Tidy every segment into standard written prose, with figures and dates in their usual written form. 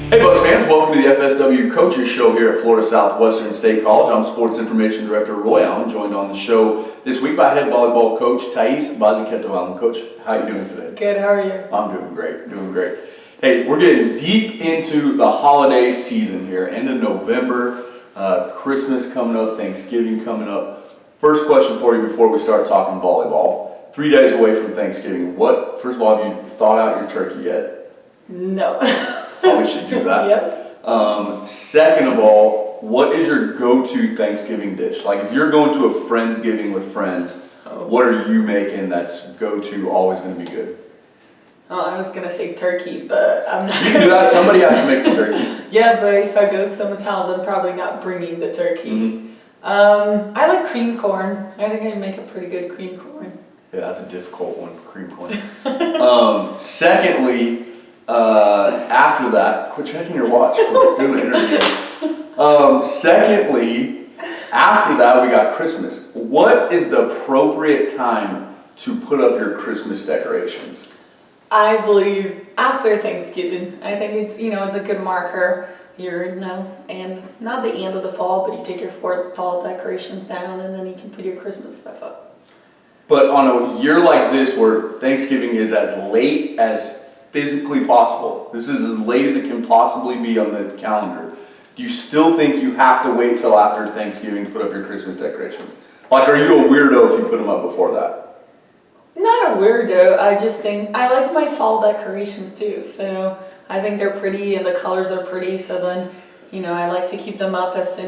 Hey Bucs fans, welcome to the FSW Coaches Show here at Florida Southwestern State College. I'm Sports Information Director Roy Allen, joined on the show this week by head volleyball coach Thais Baziquetto-Allen. Coach, how are you doing today? Good, how are you? I'm doing great. Hey, we're getting deep into the holiday season here, end of November, Christmas coming up, Thanksgiving coming up. First question for you before we start talking volleyball. 3 days away from Thanksgiving. First of all, have you thawed out your turkey yet? No. Probably should do that. Yep. Second of all, what is your go-to Thanksgiving dish? Like if you're going to a Friendsgiving with friends, what are you making that's go-to, always going to be good? Oh, I was going to say turkey, but I'm not You can do that. Somebody has to make the turkey. Yeah, but if I go to someone's house, I'm probably not bringing the turkey. Mm-hmm. I like cream corn. I think I make a pretty good cream corn. Yeah, that's a difficult one, cream corn. Secondly, after that, quit checking your watch. We're doing an interview. Secondly, after that, we got Christmas. What is the appropriate time to put up your Christmas decorations? I believe after Thanksgiving. I think it's a good marker. And not the end of the fall, but you take your fall decorations down and then you can put your Christmas stuff up. But on a year like this where Thanksgiving is as late as physically possible, this is as late as it can possibly be on the calendar, do you still think you have to wait till after Thanksgiving to put up your Christmas decorations? Like, are you a weirdo if you put them up before that? Not a weirdo, I just think I like my fall decorations too, so I think they're pretty and the colors are pretty, so then, I like to keep them up as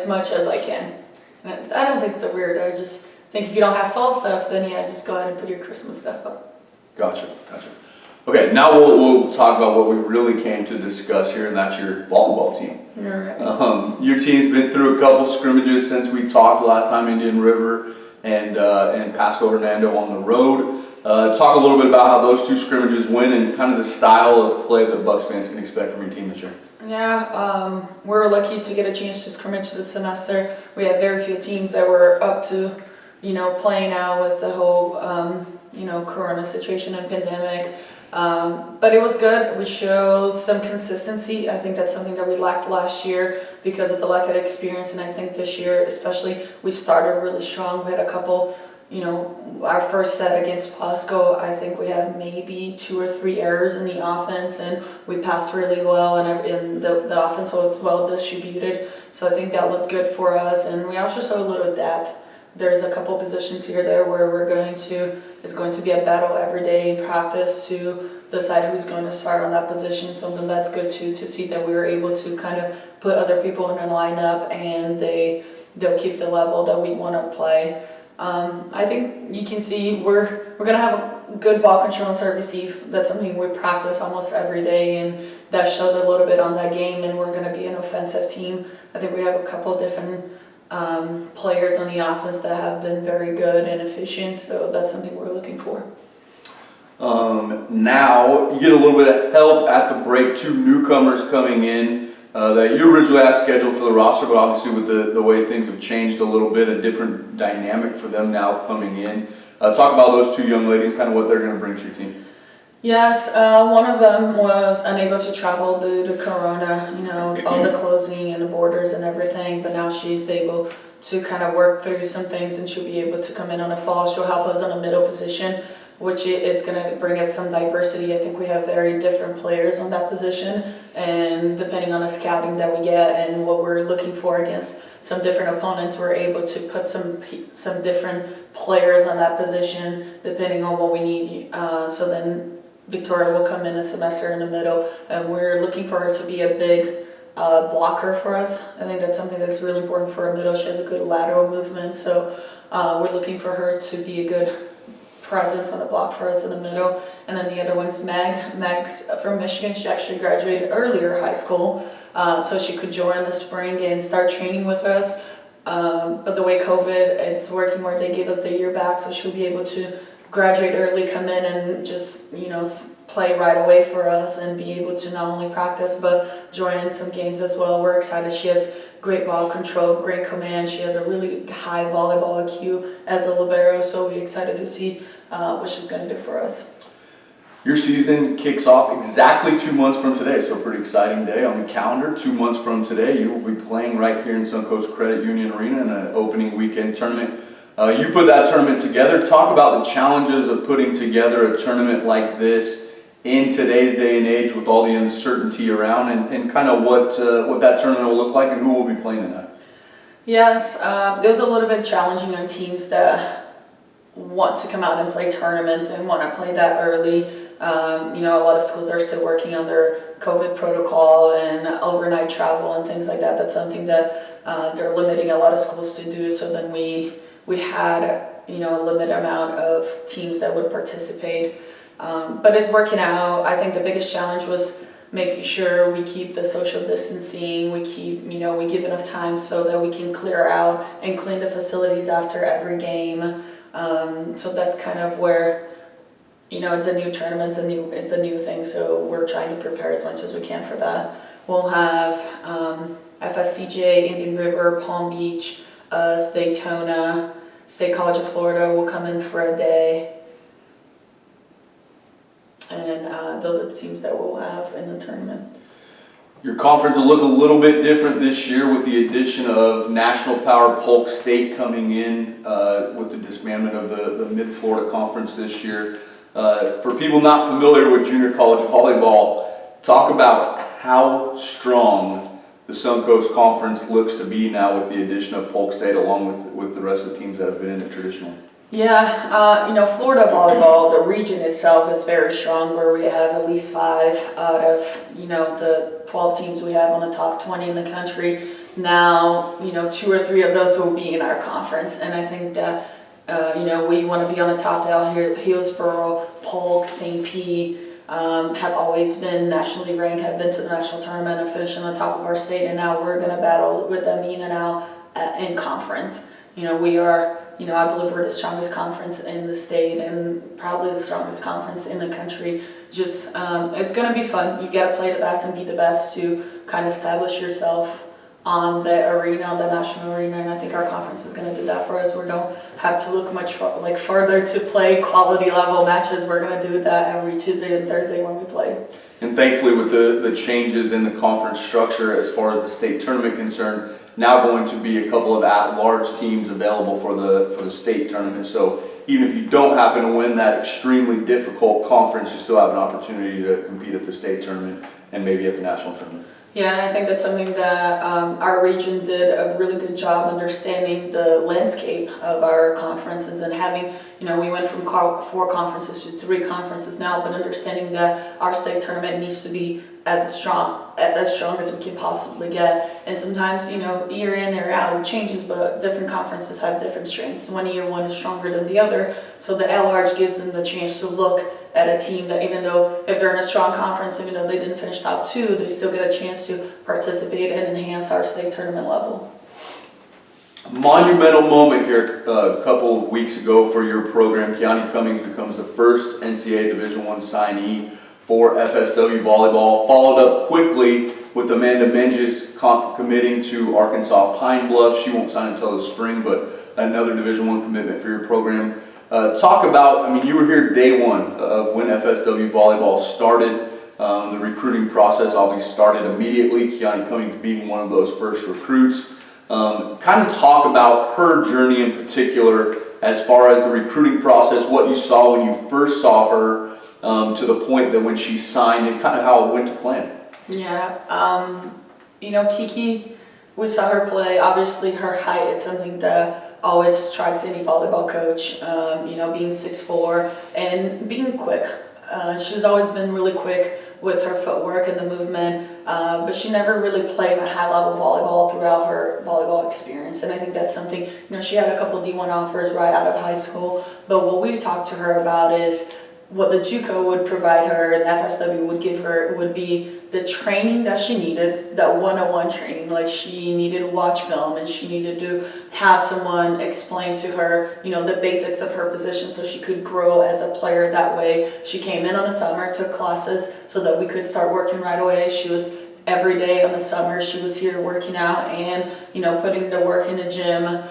much as I can. And I don't think it's a weirdo, I just think if you don't have fall stuff, then just go ahead and put your Christmas stuff up. Gotcha. Okay, now we'll talk about what we really came to discuss here, and that's your volleyball team. All right. Your team's been through a couple scrimmages since we talked last time, Indian River and Pasco Hernando on the road. Talk a little bit about how those two scrimmages went and kind of the style of play that Bucs fans can expect from your team this year. Yeah, we're lucky to get a chance to scrimmage this semester. We have very few teams that were up to, playing out with the whole, Corona situation and pandemic. But it was good. We showed some consistency. I think that's something that we lacked last year because of the lack of experience. And I think this year, especially, we started really strong. We had a couple, our first set against Pasco, I think we had maybe 2 or 3 errors in the offense, and we passed really well, and the offense was well distributed. So I think that looked good for us. And we also saw a little depth. There's a couple positions here there where it's going to be a battle every day in practice to decide who's going to start on that position. Something that's good too, to see that we were able to kind of put other people in a lineup and they'll keep the level that we want to play. I think you can see we're going to have a good ball control and serve receive. That's something we practice almost every day, and that showed a little bit on that game, and we're going to be an offensive team. I think we have a couple of different players on the offense that have been very good and efficient, so that's something we're looking for. Now you get a little bit of help at the break. 2 newcomers coming in that you originally had scheduled for the roster, but obviously with the way things have changed a little bit, a different dynamic for them now coming in. Talk about those 2 young ladies, kind of what they're going to bring to your team. Yes, one of them was unable to travel due to Corona, all the closing and the borders and everything, but now she's able to kind of work through some things, and she'll be able to come in on the fall. She'll help us on a middle position, which it's going to bring us some diversity. I think we have very different players on that position, and depending on the scouting that we get and what we're looking for against some different opponents, we're able to put some different players on that position depending on what we need. So then Victoria will come in a semester in the middle, and we're looking for her to be a big blocker for us. I think that's something that's really important for a middle. She has a good lateral movement, so we're looking for her to be a good presence on the block for us in the middle. And then the other one's Meg. Meg's from Michigan. She actually graduated earlier high school, so she could join the spring and start training with us. But the way COVID, it's working where they gave us the year back, so she'll be able to graduate early, come in and just, play right away for us and be able to not only practice but join in some games as well. We're excited. She has great ball control, great command. She has a really high volleyball IQ as a libero, so we're excited to see what she's going to do for us. Your season kicks off exactly 2 months from today, so a pretty exciting day on the calendar. 2 months from today, you will be playing right here in Suncoast Credit Union Arena in an opening weekend tournament. You put that tournament together. Talk about the challenges of putting together a tournament like this in today's day and age with all the uncertainty around, and kind of what that tournament will look like and who will be playing in that. Yes, it was a little bit challenging on teams that want to come out and play tournaments and want to play that early. A lot of schools are still working on their COVID protocol and overnight travel and things like that. That's something that they're limiting a lot of schools to do. So then we had a limited amount of teams that would participate. But it's working out. I think the biggest challenge was making sure we keep the social distancing, we give enough time so that we can clear out and clean the facilities after every game. So that's kind of where, it's a new tournament, it's a new thing, so we're trying to prepare as much as we can for that. We'll have FSCJ, Indian River, Palm Beach, Daytona, State College of Florida will come in for a day. And those are the teams that we'll have in the tournament. Your conference will look a little bit different this year with the addition of National Power Polk State coming in with the disbandment of the Mid-Florida Conference this year. For people not familiar with junior college volleyball, talk about how strong the Suncoast Conference looks to be now with the addition of Polk State along with the rest of the teams that have been in it traditionally. Yeah, Florida volleyball, the region itself is very strong, where we have at least 5 out of, the 12 teams we have on the top 20 in the country. Now, 2 or 3 of those will be in our conference, and I think that, we want to be on the top down here. Hillsborough, Polk, St. P have always been nationally ranked, have been to the national tournament and finished on the top of our state, and now we're going to battle with them in and out in conference. We are, I believe we're the strongest conference in the state and probably the strongest conference in the country. Just, it's going to be fun. You got to play the best and be the best to kind of establish yourself on the arena, on the national arena, and I think our conference is going to do that for us. We don't have to look much further to play quality level matches. We're going to do that every Tuesday and Thursday when we play. And thankfully, with the changes in the conference structure as far as the state tournament concerned, now going to be a couple of at-large teams available for the state tournament. So even if you don't happen to win that extremely difficult conference, you still have an opportunity to compete at the state tournament and maybe at the national tournament. Yeah, and I think that's something that our region did a really good job understanding the landscape of our conferences and having, we went from 4 conferences to 3 conferences now, but understanding that our state tournament needs to be as strong as we can possibly get. And sometimes, year in, year out, it changes, but different conferences have different strengths. One year, one is stronger than the other, so the at-large gives them the chance to look at a team that, even though if they're in a strong conference, even though they didn't finish top 2, they still get a chance to participate and enhance our state tournament level. Monumental moment here a couple of weeks ago for your program. Kiani Cummings becomes the first NCAA Division I signee for FSW Volleyball, followed up quickly with Amanda Menges committing to Arkansas Pine Bluff. She won't sign until the spring, but another Division I commitment for your program. Talk about, you were here day one of when FSW Volleyball started. The recruiting process obviously started immediately, Kiani Cummings being one of those first recruits. Kind of talk about her journey in particular as far as the recruiting process, what you saw when you first saw her, to the point that when she signed, and kind of how it went to plan. Yeah, Kiki, we saw her play. Obviously, her height is something that always strikes any volleyball coach, being 6'4" and being quick. She's always been really quick with her footwork and the movement, but she never really played a high-level volleyball throughout her volleyball experience. And I think that's something, she had a couple D1 offers right out of high school, but what we talked to her about is what the JUCO would provide her and FSW would give her would be the training that she needed, that one-on-one training. Like, she needed to watch film and she needed to have someone explain to her, the basics of her position so she could grow as a player that way. She came in on the summer, took classes so that we could start working right away. She was every day on the summer, she was here working out and, putting the work in the gym.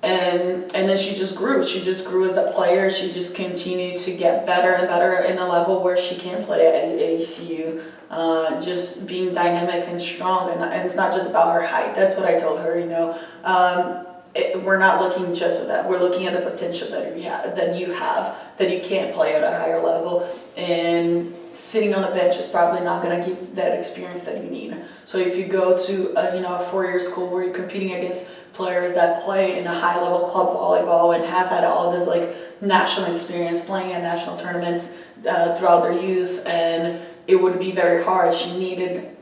And then she just grew. She just grew as a player. She just continued to get better and better in a level where she can play at ACU. Just being dynamic and strong, and it's not just about her height. That's what I told her, we're not looking just at that. We're looking at the potential that you have, that you can't play at a higher level, and sitting on the bench is probably not going to give that experience that you need. So if you go to a 4-year school where you're competing against players that played in a high-level club volleyball and have had all this national experience playing at national tournaments throughout their youth, and it would be very hard. She needed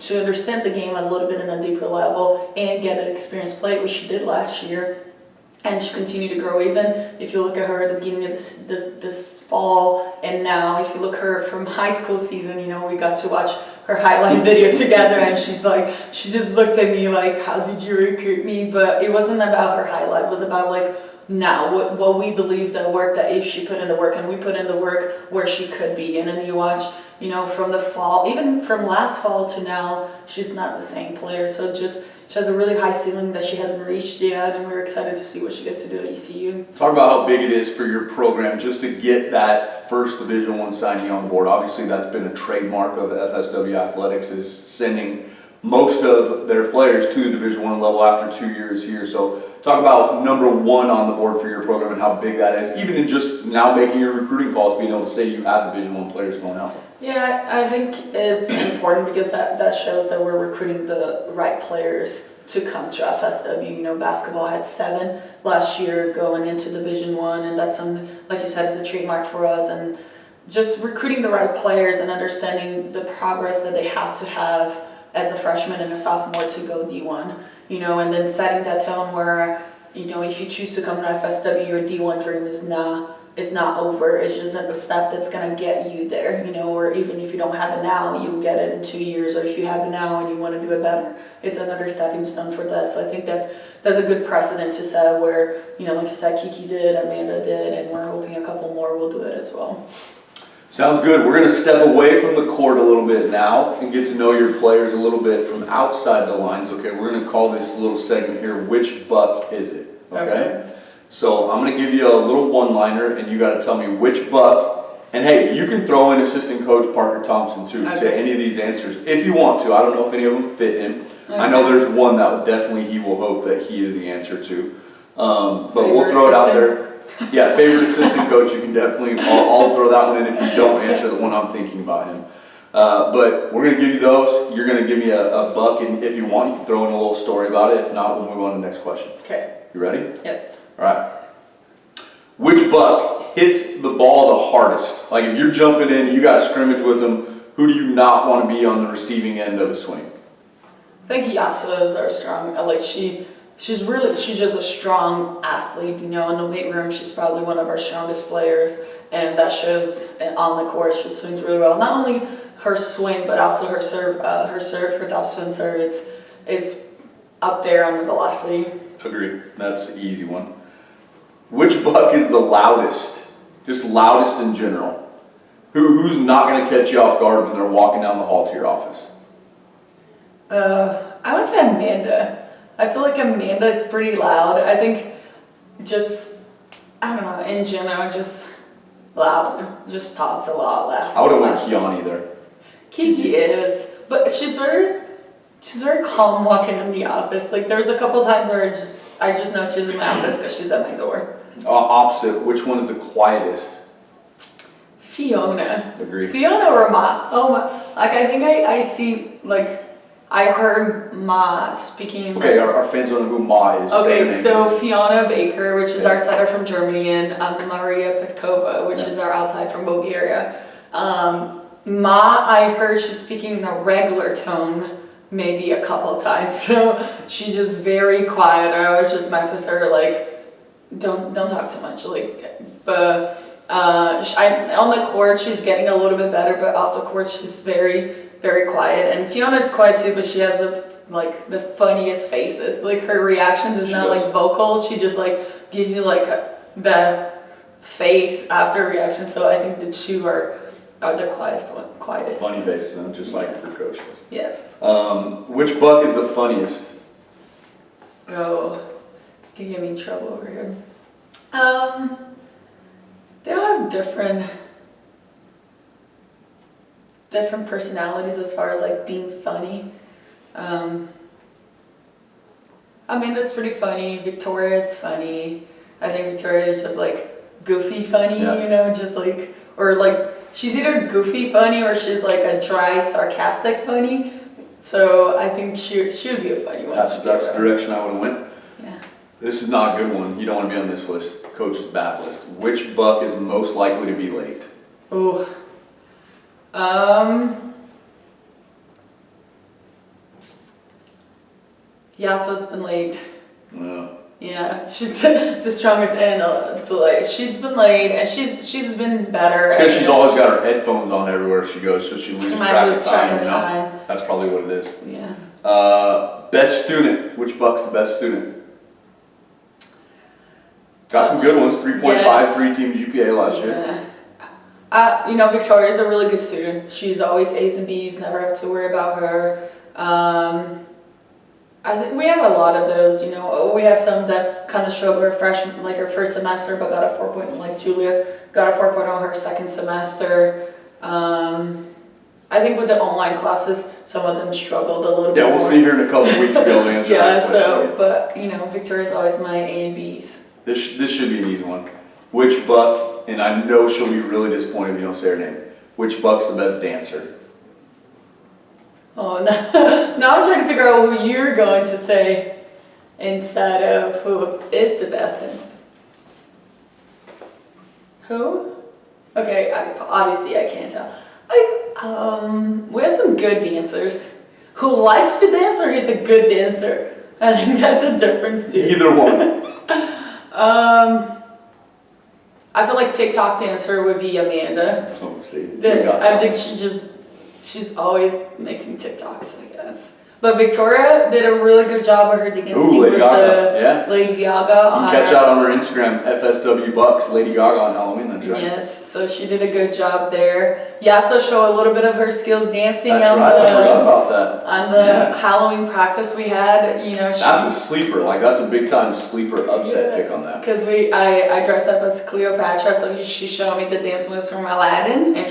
to understand the game a little bit in a deeper level and get an experience play, which she did last year. And she continued to grow. Even if you look at her at the beginning of this fall, and now if you look at her from high school season, we got to watch her highlight video together, and she just looked at me like, how did you recruit me? But it wasn't about her highlight. It was about now what we believe the work that if she put in the work, and we put in the work where she could be. And then you watch, from the fall, even from last fall to now, she's not the same player. So she has a really high ceiling that she hasn't reached yet, and we're excited to see what she gets to do at ECU. Talk about how big it is for your program just to get that first Division I signee on board. Obviously, that's been a trademark of FSW Athletics, is sending most of their players to the Division I level after 2 years here. So talk about number one on the board for your program and how big that is, even in just now making your recruiting calls, being able to say you have Division I players going out. Yeah, I think it's important because that shows that we're recruiting the right players to come to FSW. Basketball had 7 last year going into Division I, and that's something, like you said, is a trademark for us. And just recruiting the right players and understanding the progress that they have to have as a freshman and a sophomore to go D1, and then setting that tone where, if you choose to come to FSW, your D1 dream is not over. It's just a step that's going to get you there, or even if you don't have it now, you get it in 2 years, or if you have it now and you want to do it better, it's another stepping stone for that. So I think that's a good precedent to set where, like you said, Kiki did, Amanda did, and we're hoping a couple more will do it as well. Sounds good. We're going to step away from the court a little bit now and get to know your players a little bit from outside the lines. Okay, we're going to call this little segment here, Which Buck Is It? Okay? So I'm going to give you a little one-liner, and you got to tell me which Buck. And hey, you can throw in assistant coach Parker Thompson too to any of these answers if you want to. I don't know if any of them fit him. Okay. I know there's one that he will hope that he is the answer to. But we'll throw it out there. Yeah, favorite assistant coach, you can definitely, I'll throw that one in if you don't answer the one I'm thinking about him. But we're going to give you those. You're going to give me a buck, and if you want, you can throw in a little story about it. If not, we'll move on to the next question. Okay. You ready? Yes. All right. Which buck hits the ball the hardest? Like if you're jumping in, you got a scrimmage with them, who do you not want to be on the receiving end of a swing? I think Yasuo is our strong, she's just a strong athlete, in the weight room. She's probably one of our strongest players, and that shows on the court. She swings really well. Not only her swing, but also her serve, her top spin serve. It's up there on the velocity. Agreed. That's an easy one. Which buck is the loudest? Just loudest in general. Who's not going to catch you off guard when they're walking down the hall to your office? I would say Amanda. I feel like Amanda is pretty loud. I think in general, just loud. Just talks a lot, laughs. I would have went Kiani there. Kiki is, but she's very calm walking in the office. There's a couple times where I just know she's in my office because she's at my door. Opposite, which one is the quietest? Fiona. Agreed. Fiona or Ma? Oh my! I think I see I heard Ma speaking. Okay, our fans don't know who Ma is. Okay, so Fiona Baker, which is our setter from Germany, and Maria Petkova, which is our outside from Bulgaria. Ma, I heard she's speaking in a regular tone maybe a couple times, so she's just very quiet. I always just mess with her don't talk too much, but on the court she's getting a little bit better, but off the court she's very, very quiet. And Fiona's quiet too, but she has the funniest faces. Her reactions is not vocal. She just gives you the face after reaction. So I think the two are the quietest. Funny faces, just like your coach does. Yes. Which buck is the funniest? Oh, Can get me in trouble over here. They all have different personalities as far as like being funny. It's pretty funny. Victoria, it's funny. I think Victoria is just like goofy funny, just like, or like she's either goofy funny or she's like a dry, sarcastic funny. So I think she would be a funny one. That's the direction I would have went. Yeah. This is not a good one. You don't want to be on this list. Coach's bad list. Which Buck is most likely to be late? Ooh. Yeah, so it's been late. Yeah, she's the strongest and delay. She's been late, and she's been better. Because she's always got her headphones on everywhere she goes, so she loses track of time. That's probably what it is. Yeah. Best student. Which Buck's the best student? Got some good ones. 3.53 team GPA last year. Victoria's a really good student. She's always A's and B's. Never have to worry about her. I think we have a lot of those, we have some that kind of show up her freshman, like her first semester, but got a 4.0, like Julia got a 4.0 her second semester. I think with the online classes, some of them struggled a little bit more. Yeah, we'll see her in a couple weeks to be able to answer that question. But, Victoria's always my A and B's. This should be an easy one. Which Buck, and I know she'll be really disappointed if you don't say her name, which Buck's the best dancer? Oh, now I'm trying to figure out who you're going to say instead of who is the best dancer. Who? Okay, obviously I can't tell. We have some good dancers. Who likes to dance or is a good dancer? I think that's a difference too. Either one. I feel like TikTok dancer would be Amanda. Oh, see. I think she's always making TikToks, I guess. But Victoria did a really good job of her dancing Lady Gaga. Lady Gaga. You can catch out on her Instagram, FSW Bucs, Lady Gaga on Halloween, that's right. Yes, so she did a good job there. Yasa showed a little bit of her skills dancing I forgot about that. On the Halloween practice we had, That's a sleeper, that's a big time sleeper upset pick on that. Because I dressed up as Cleopatra, so she showed me the dance moves from Aladdin, and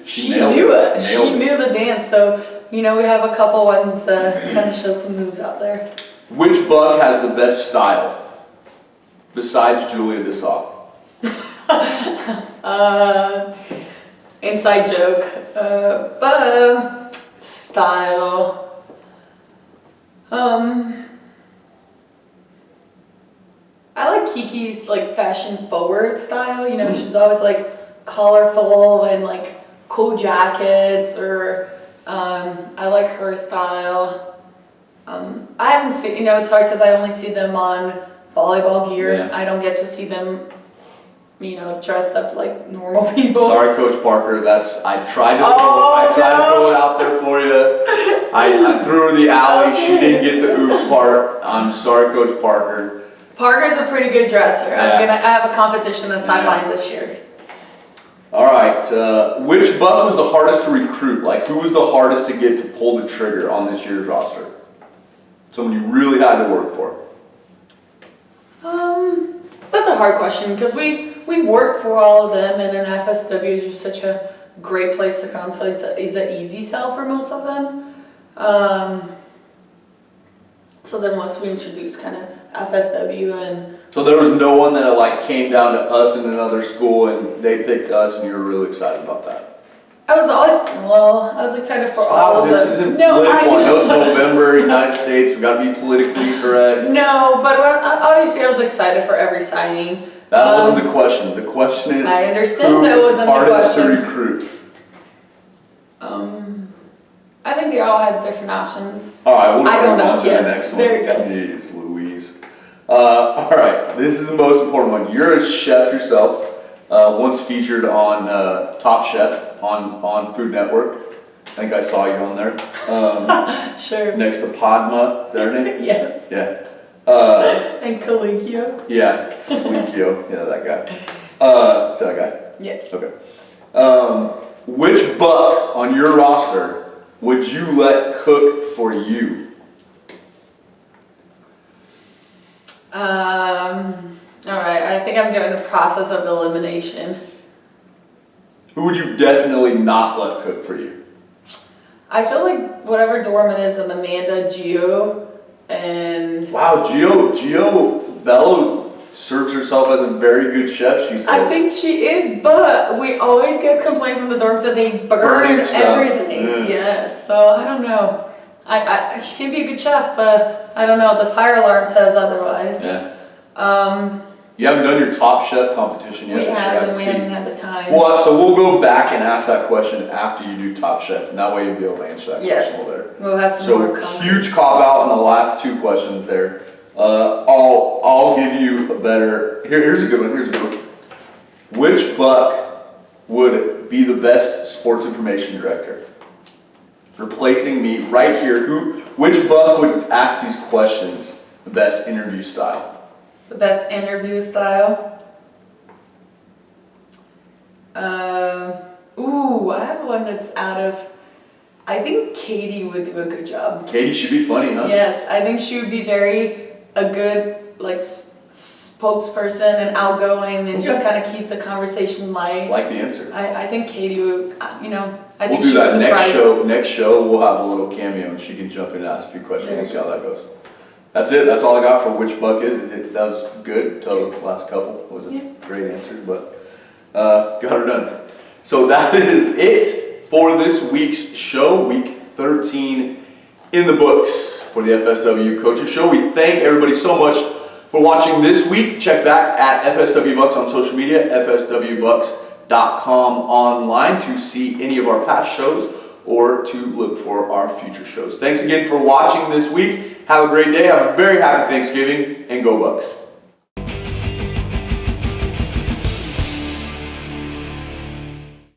she knew it. She knew the dance, so we have a couple ones that kind of showed some moves out there. Which Buck has the best style besides Julia Dessau? Inside joke, but style. I like Kiki's fashion forward style. She's always colorful and cool jackets, or I like her style. I haven't seen, it's hard because I only see them on volleyball gear. Yeah. I don't get to see them, dressed up like normal people. Sorry, Coach Parker. I tried to throw it out there for you. I threw her the alley. She didn't get the oof part. I'm sorry, Coach Parker. Parker's a pretty good dresser. Yeah. I have a competition that's sidelined this year. All right. Which Buck was the hardest to recruit? Who was the hardest to get to pull the trigger on this year's roster? Someone you really had to work for. That's a hard question because we work for all of them, and an FSW is just such a great place to come, so it's an easy sell for most of them. So then once we introduced kind of FSW and... So there was no one that came down to us in another school and they picked us and you were really excited about that? I was excited for all of them. This isn't political. I know it's November, United States, we gotta be politically correct. No, but obviously I was excited for every signing. That wasn't the question. The question is, I understand that wasn't the hardest question. to recruit? I think they all had different options. All right, we'll move on to the Yes, next one. there you go. Jeez Louise. All right, this is the most important one. You're a chef yourself, once featured on Top Chef on Food Network. I think I saw you on there. Sure. Next to Padma, is that her name? Yes. Yeah. And Colicchio. Yeah, Colicchio. Yeah, that guy. Is that guy? Yes. Okay. Which Buck on your roster would you let cook for you? All right, I think I'm doing the process of elimination. Who would you definitely not let cook for you? I feel like whatever Dorman is and Amanda, Gio, and Wow, Gio Bello serves herself as a very good chef, she says. I think she is, but we always get complaint from the dorms that they burn Burning stuff. everything. Yeah. Yes, so I don't know. She can be a good chef, but I don't know. The fire alarm says otherwise. Yeah. Um, You haven't done your top chef competition yet. we that you haven't. We seen. haven't had the time. Well, so we'll go back and ask that question after you do Top Chef, and that way you'll be able to answer that Yes. question over there. We'll have some more So comments. huge cop out on the last two questions there. I'll give you a better. Here's a good one. Here's a good one. Which Buck would be the best sports information director? Replacing me right here. Which Buck would ask these questions the best interview style? The best interview style. I have one that's out of. I think Katie would do a good job. Katie should be funny, huh? Yes, I think she would be a good like spokesperson and outgoing and just kind of keep the conversation light. Like the answer. I think Katie would, I We'll think do she would that next surprise. show. Next show, we'll have a little cameo, and she can jump in and ask a few questions. We'll see how that goes. That's it. That's all I got for which Buck is. That was good until the last couple. It was a great answer, but got her done. So that is it for this week's show, week 13 in the books for the FSW Coaches Show. We thank everybody so much for watching this week. Check back at FSW Bucs on social media, fswbucks.com online to see any of our past shows or to look for our future shows. Thanks again for watching this week. Have a great day. Have a very happy Thanksgiving, and go Bucs.